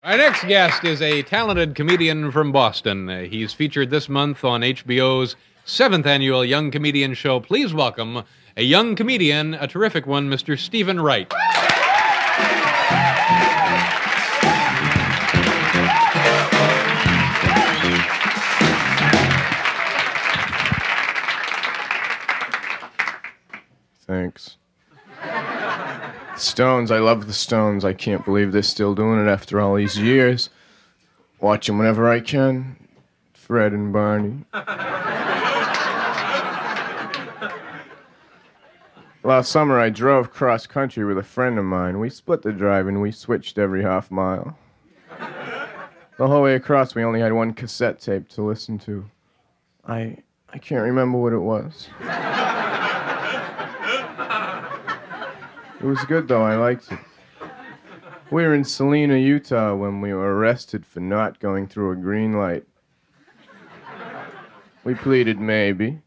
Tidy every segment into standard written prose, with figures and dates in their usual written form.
Our next guest is a talented comedian from Boston. He's featured this month on HBO's 7th annual Young Comedian Show. Please welcome a young comedian, a terrific one, Mr. Stephen Wright. Thanks. Stones, I love the Stones. I can't believe they're still doing it after all these years. Watch them whenever I can. Fred and Barney. Last summer, I drove cross country with a friend of mine. We split the drive and we switched every half mile. The whole way across, we only had one cassette tape to listen to. I can't remember what it was. It was good, though. I liked it. We were in Salina, Utah, when we were arrested for not going through a green light. We pleaded maybe.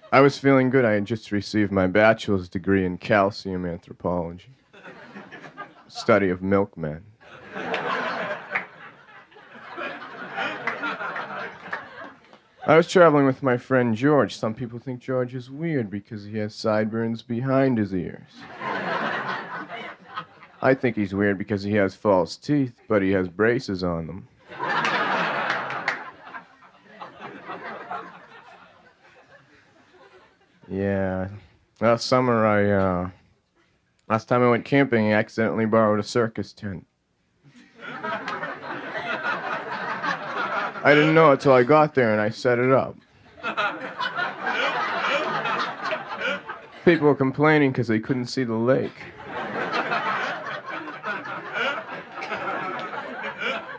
I was feeling good. I had just received my bachelor's degree in calcium anthropology, study of milkmen. I was traveling with my friend George. Some people think George is weird because he has sideburns behind his ears. I think he's weird because he has false teeth, but he has braces on them. Yeah. Last time I went camping, I accidentally borrowed a circus tent. I didn't know it till I got there and I set it up. People were complaining because they couldn't see the lake.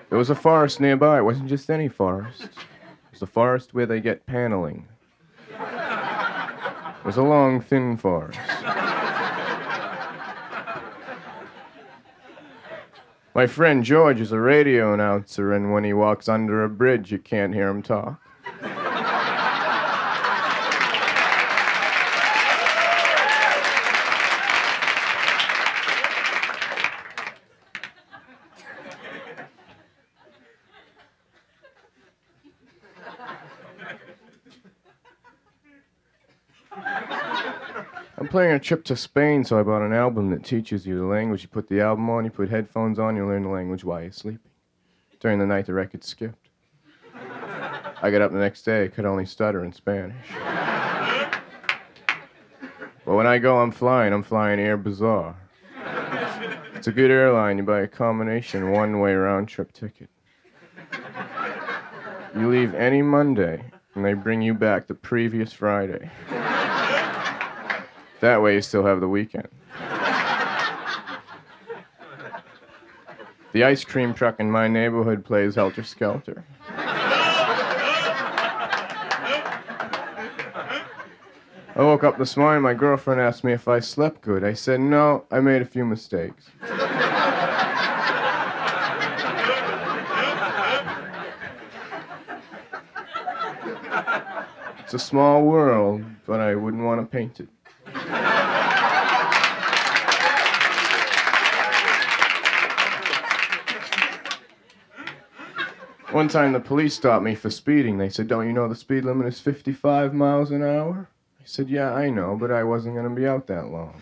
There was a forest nearby. It wasn't just any forest. It was the forest where they get paneling. It was a long, thin forest. My friend George is a radio announcer, and when he walks under a bridge, you can't hear him talk. I'm planning a trip to Spain, so I bought an album that teaches you the language. You put the album on, you put headphones on, you learn the language while you're sleeping. During the night, the record skipped. I got up the next day, I could only stutter in Spanish. But when I go, I'm flying Air Bazaar. It's a good airline. You buy a combination one-way round-trip ticket. You leave any Monday, and they bring you back the previous Friday. That way you still have the weekend. The ice cream truck in my neighborhood plays Helter Skelter. I woke up this morning, my girlfriend asked me if I slept good. I said, no, I made a few mistakes. It's a small world, but I wouldn't want to paint it. One time the police stopped me for speeding. They said, don't you know the speed limit is 55 miles an hour? I said, yeah, I know, but I wasn't going to be out that long.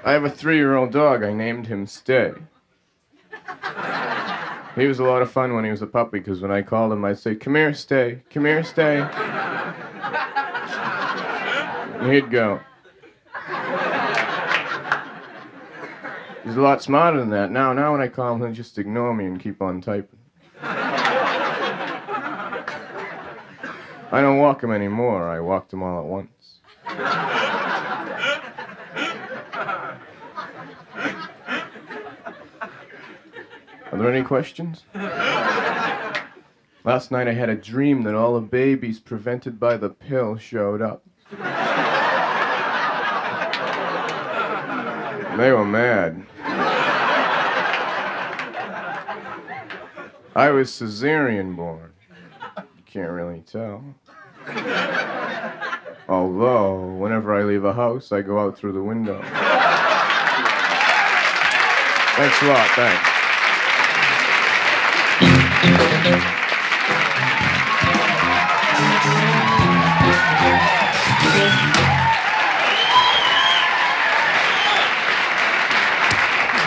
I have a 3-year-old dog. I named him Stay. He was a lot of fun when he was a puppy, because when I called him, I'd say, come here, Stay. Come here, Stay. And he'd go. He's a lot smarter than that. Now when I call him, he'll just ignore me and keep on typing. I don't walk him anymore. I walked him all at once. Are there any questions? Last night I had a dream that all the babies prevented by the pill showed up. They were mad. I was cesarean born. You can't really tell. Although, whenever I leave a house, I go out through the window. Thanks a lot, thanks.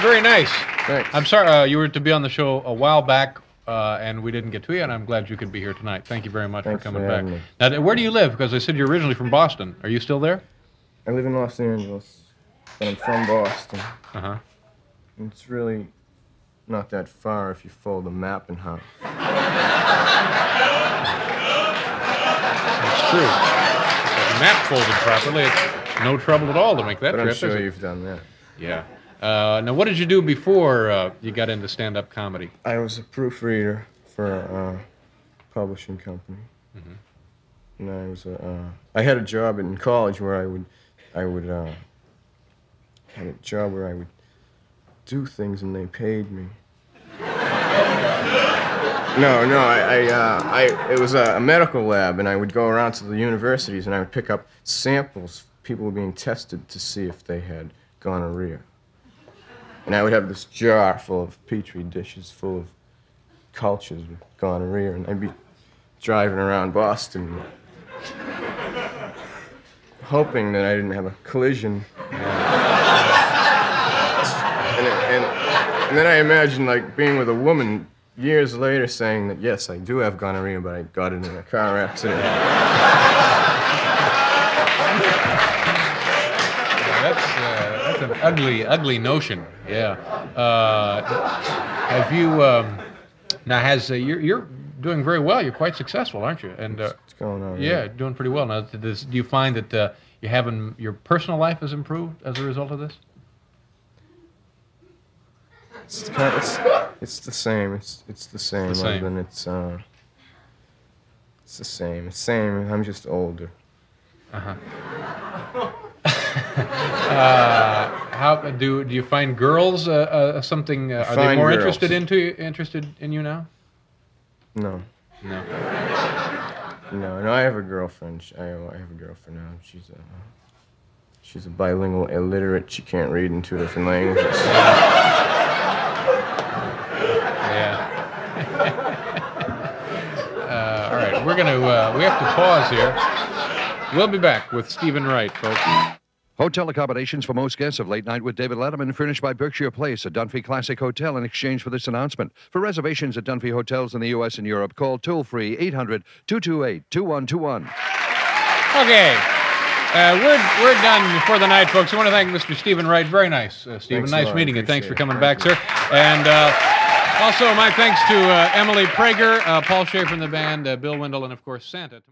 Very nice. Thanks. I'm sorry you were to be on the show a while back, and we didn't get to you, and I'm glad you could be here tonight. Thank you very much for coming back. Now, where do you live? Because I said you're originally from Boston. Are you still there? I live in Los Angeles, but I'm from Boston. Uh-huh. It's really not that far if you fold the map in half. That's true. If the map folded properly, it's no trouble at all to make that but trip. I'm sure you've done that. Yeah. Now, what did you do before you got into stand-up comedy? I was a proofreader for a publishing company. Mm-hmm. And I was I had a job in college where I would had a job where I would do things and they paid me. It was a medical lab, and I would go around to the universities and I would pick up samples. People were being tested to see if they had gonorrhea. And I would have this jar full of Petri dishes full of cultures with gonorrhea, and I'd be driving around Boston hoping that I didn't have a collision. And then I imagined, like, being with a woman years later saying that, yes, I do have gonorrhea, but I got it in a car accident. That's an ugly notion. Yeah. Have you now? You're doing very well. You're quite successful, aren't you? And it's going on. Yeah, doing pretty well. Now, do you find that your personal life has improved as a result of this? It's the same. It's the same. The same. Other than it's the same. It's same. I'm just older. Uh-huh. How do you find girls something? Are they more interested in you now? No. No. No. I have a girlfriend. I have a girlfriend now. She's a bilingual illiterate. She can't read in 2 different languages. Yeah. All right, we have to pause here. We'll be back with Stephen Wright, folks. Hotel accommodations for most guests of Late Night with David Letterman, furnished by Berkshire Place, a Dunphy Classic Hotel, in exchange for this announcement. For reservations at Dunphy Hotels in the U.S. and Europe, call toll-free 800-228-2121. Okay. We're done for the night, folks. I want to thank Mr. Stephen Wright. Very nice, Stephen. Nice meeting you. Thanks for coming back, sir. And also, my thanks to Emily Prager, Paul Schaefer in the band, Bill Wendell, and, of course, Santa.